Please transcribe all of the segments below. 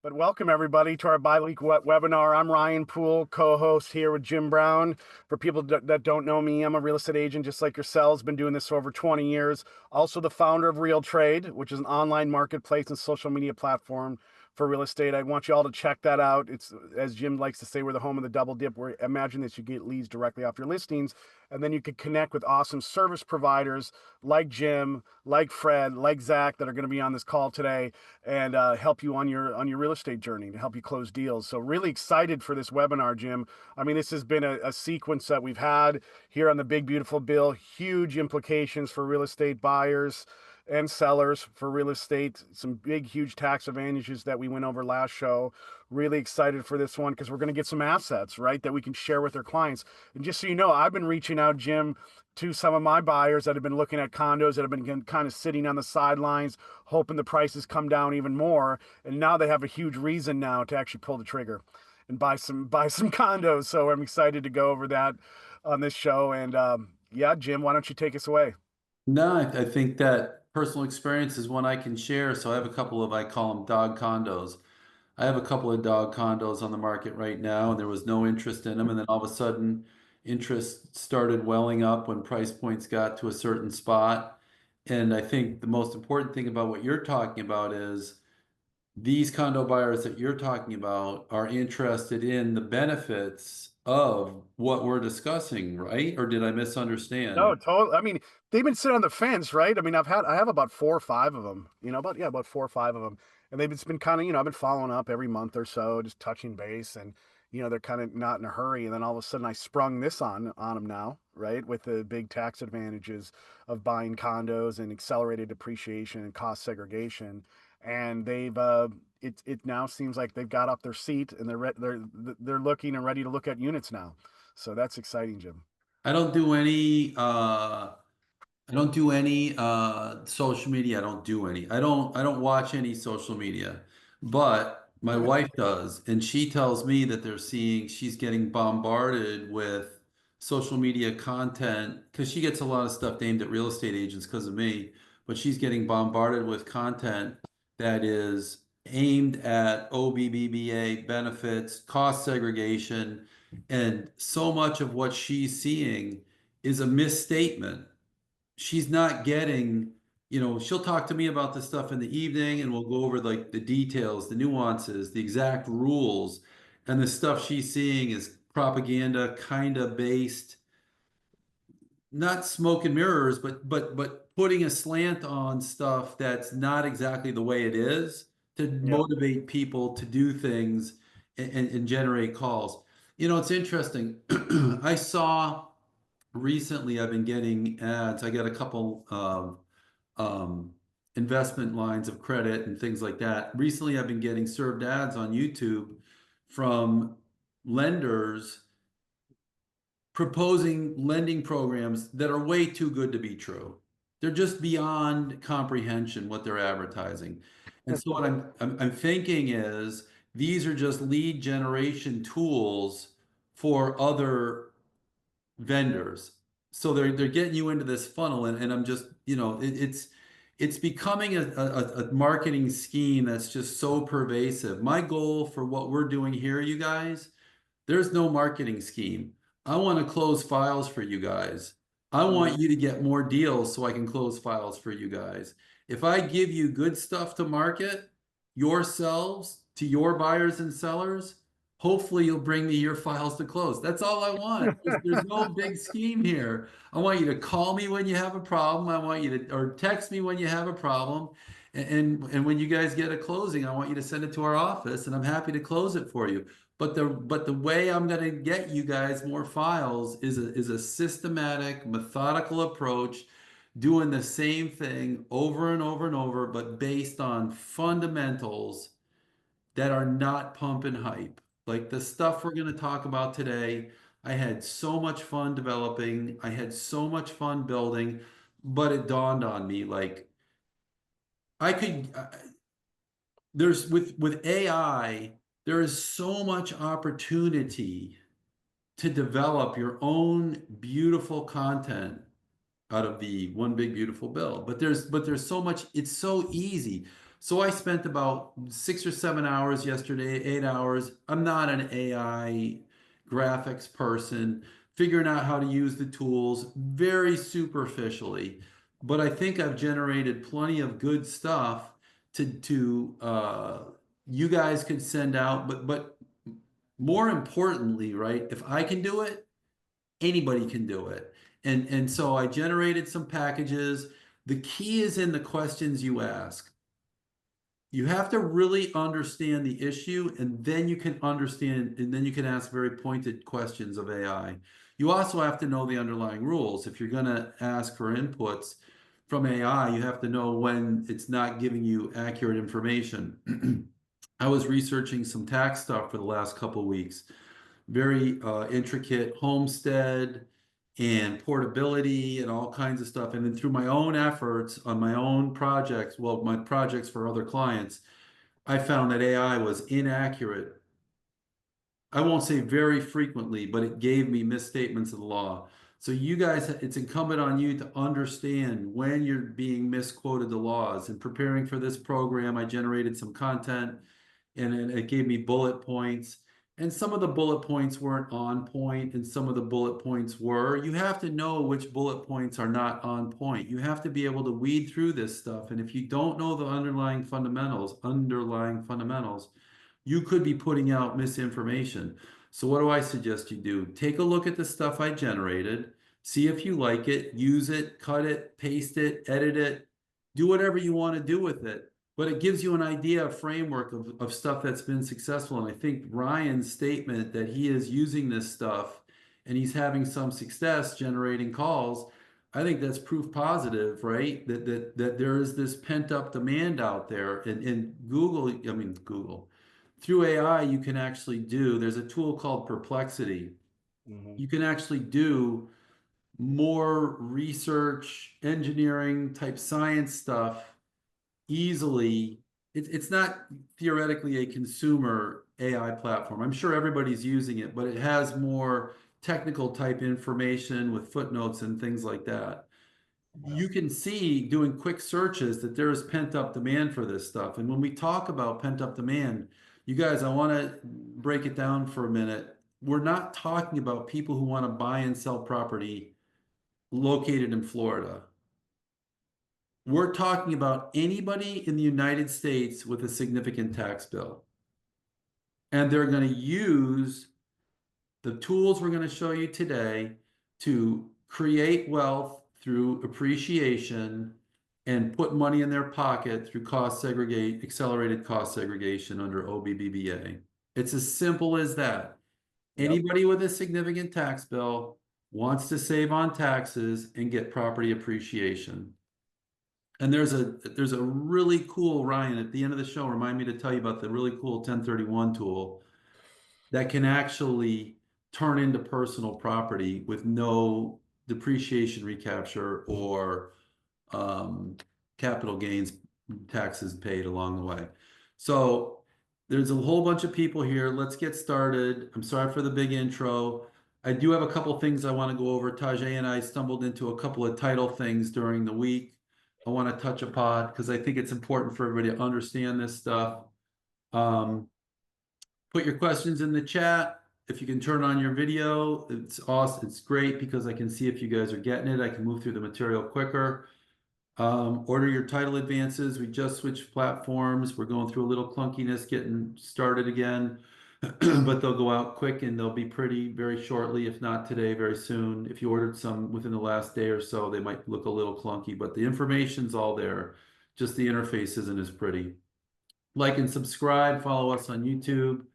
But welcome everybody to our bi-week webinar. I'm Ryan Poole, co-host here with Jim Brown. For people that don't know me, I'm a real estate agent just like yourselves. Been doing this for over 20 years. Also the founder of RealTrade, which is an online marketplace and social media platform for real estate. I want you all to check that out. It's, as Jim likes to say, we're the home of the double dip. Where imagine that you get leads directly off your listings, and then you can connect with awesome service providers like Jim, like Fred, like Zack that are going to be on this call today and help you on your real estate journey to help you close deals. So really excited for this webinar, Jim. I mean, this has been a sequence that we've had here on the Big Beautiful Bill. Huge implications for real estate buyers and sellers for real estate. Some big, huge tax advantages that we went over last show. Really excited for this one because we're going to get some assets, right, that we can share with our clients. And just so you know, I've been reaching out, Jim, to some of my buyers that have been looking at condos that have been kind of sitting on the sidelines, hoping the prices come down even more. And now they have a huge reason now to actually pull the trigger and buy some condos. So I'm excited to go over that on this show. And yeah, Jim, why don't you take us away? No, I think that personal experience is one I can share. So I have a couple of, I call them dog condos. I have a couple of dog condos on the market right now, and there was no interest in them. And then all of a sudden, interest started welling up when price points got to a certain spot. And I think the most important thing about what you're talking about is these condo buyers that you're talking about are interested in the benefits of what we're discussing, right? Or did I No, misunderstand? totally. I mean, they've been sitting on the fence, right? I mean, I have about 4 or 5 of them, about 4 or 5 of them, and they've just been kind of, I've been following up every month or so, just touching base, and they're kind of not in a hurry, and then all of a sudden I sprung this on them now, right, with the big tax advantages of buying condos and accelerated depreciation and cost segregation, and it now seems like they've got up their seat and they're looking and ready to look at units now, so that's exciting, Jim. I don't do any I don't do any social media. I don't watch any social media. But my wife does, and she tells me that she's getting bombarded with social media content because she gets a lot of stuff aimed at real estate agents because of me, but she's getting bombarded with content that is aimed at OBBBA benefits, cost segregation, and so much of what she's seeing is a misstatement. She's not getting, she'll talk to me about this stuff in the evening and we'll go over like the details, the nuances, the exact rules. And the stuff she's seeing is propaganda kind of based, not smoke and mirrors, but putting a slant on stuff that's not exactly the way it is to Yeah. motivate people to do things and generate calls. It's interesting. I saw recently I've been getting ads. I got a couple of investment lines of credit and things like that. Recently, I've been getting served ads on YouTube from lenders proposing lending programs that are way too good to be true. They're just beyond comprehension what they're advertising. And so what I'm thinking is these are just lead generation tools for other vendors. So they're getting you into this funnel, and I'm just, it's becoming a marketing scheme that's just so pervasive. My goal for what we're doing here, you guys, there's no marketing scheme. I want to close files for you guys. I Mhm. want you to get more deals so I can close files for you guys. If I give you good stuff to market yourselves to your buyers and sellers, hopefully you'll bring me your files to close. That's all I want. There's no big scheme here. I want you to call me when you have a problem. I want you to, or text me when you have a problem. And when you guys get a closing, I want you to send it to our office and I'm happy to close it for you. But the way I'm going to get you guys more files is a systematic, methodical approach, doing the same thing over and over and over, but based on fundamentals that are not pump and hype. Like the stuff we're going to talk about today, I had so much fun developing, I had so much fun building, but it dawned on me like I could there's with AI, there is so much opportunity to develop your own beautiful content out of the one big beautiful bill. But there's so much, it's so easy. So I spent about 6 or 7 hours yesterday, 8 hours. I'm not an AI graphics person, figuring out how to use the tools very superficially. But I think I've generated plenty of good stuff to you guys could send out. But more importantly, right? If I can do it, anybody can do it. And so I generated some packages. The key is in the questions you ask. You have to really understand the issue, and then you can understand, and then you can ask very pointed questions of AI. You also have to know the underlying rules. If you're going to ask for inputs from AI, you have to know when it's not giving you accurate information. I was researching some tax stuff for the last couple of weeks, very intricate homestead and portability and all kinds of stuff. And then through my own efforts on my own projects, well, my projects for other clients, I found that AI was inaccurate. I won't say very frequently, but it gave me misstatements of the law. So you guys, it's incumbent on you to understand when you're being misquoted the laws. And preparing for this program, I generated some content and it gave me bullet points. And some of the bullet points weren't on point, and some of the bullet points were. You have to know which bullet points are not on point. You have to be able to weed through this stuff. And if you don't know the underlying fundamentals, you could be putting out misinformation. So what do I suggest you do? Take a look at the stuff I generated, see if you like it, use it, cut it, paste it, edit it, do whatever you want to do with it. But it gives you an idea, a framework of stuff that's been successful. And I think Ryan's statement that he is using this stuff and he's having some success generating calls, I think that's proof positive, right? That there is this pent up demand out there. And Google, through AI, you can actually do, there's a tool called Perplexity. Hmm. You can actually do more research, engineering type science stuff easily. It's not theoretically a consumer AI platform. I'm sure everybody's using it, but it has more technical type information with footnotes and things like that. Yeah. You can see doing quick searches that there is pent up demand for this stuff. And when we talk about pent up demand, you guys, I want to break it down for a minute. We're not talking about people who want to buy and sell property located in Florida. We're talking about anybody in the United States with a significant tax bill. And they're going to use the tools we're going to show you today to create wealth through appreciation and put money in their pocket through accelerated cost segregation under OBBBA. It's as simple as that. Yep. Anybody with a significant tax bill wants to save on taxes and get property appreciation. And there's a really cool, Ryan, at the end of the show, remind me to tell you about the really cool 1031 tool that can actually turn into personal property with no depreciation recapture or capital gains taxes paid along the way. So there's a whole bunch of people here. Let's get started. I'm sorry for the big intro. I do have a couple things I want to go over. Tajay and I stumbled into a couple of title things during the week. I want to touch upon because I think it's important for everybody to understand this stuff. Um, Put your questions in the chat. If you can turn on your video, it's awesome. It's great because I can see if you guys are getting it. I can move through the material quicker. Order your title advances. We just switched platforms. We're going through a little clunkiness getting started again, but they'll go out quick and they'll be pretty very shortly, if not today, very soon. If you ordered some within the last day or so, they might look a little clunky, but the information's all there. Just the interface isn't as pretty. Like and subscribe, follow us on YouTube.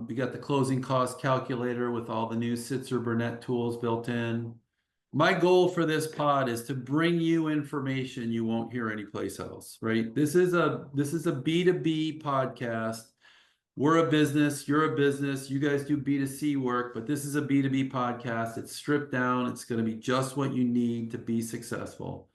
We got the closing cost calculator with all the new Sitzer Burnett tools built in. My goal for this pod is to bring you information you won't hear anyplace else, right? This is a B2B podcast. We're a business, you're a business, you guys do B2C work, but this is a B2B podcast. It's stripped down. It's going to be just what you need to be successful.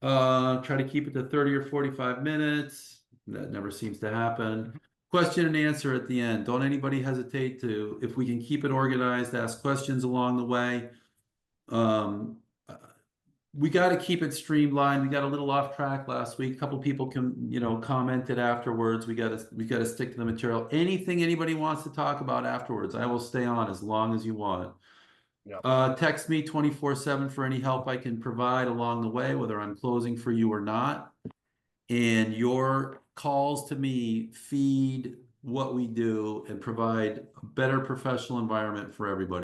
Try to keep it to 30 or 45 minutes. That never seems to happen. Question and answer at the end. Don't anybody hesitate to, if we can keep it organized, ask questions along the way. Um, we got to keep it streamlined. We got a little off track last week. A couple people commented afterwards. We got to stick to the material. Anything anybody wants to talk about afterwards, I will stay on as long as you want. Text me 24/7 for any help I can provide along the way, whether I'm closing for you or not. And your calls to me feed what we do and provide a better professional environment for everybody.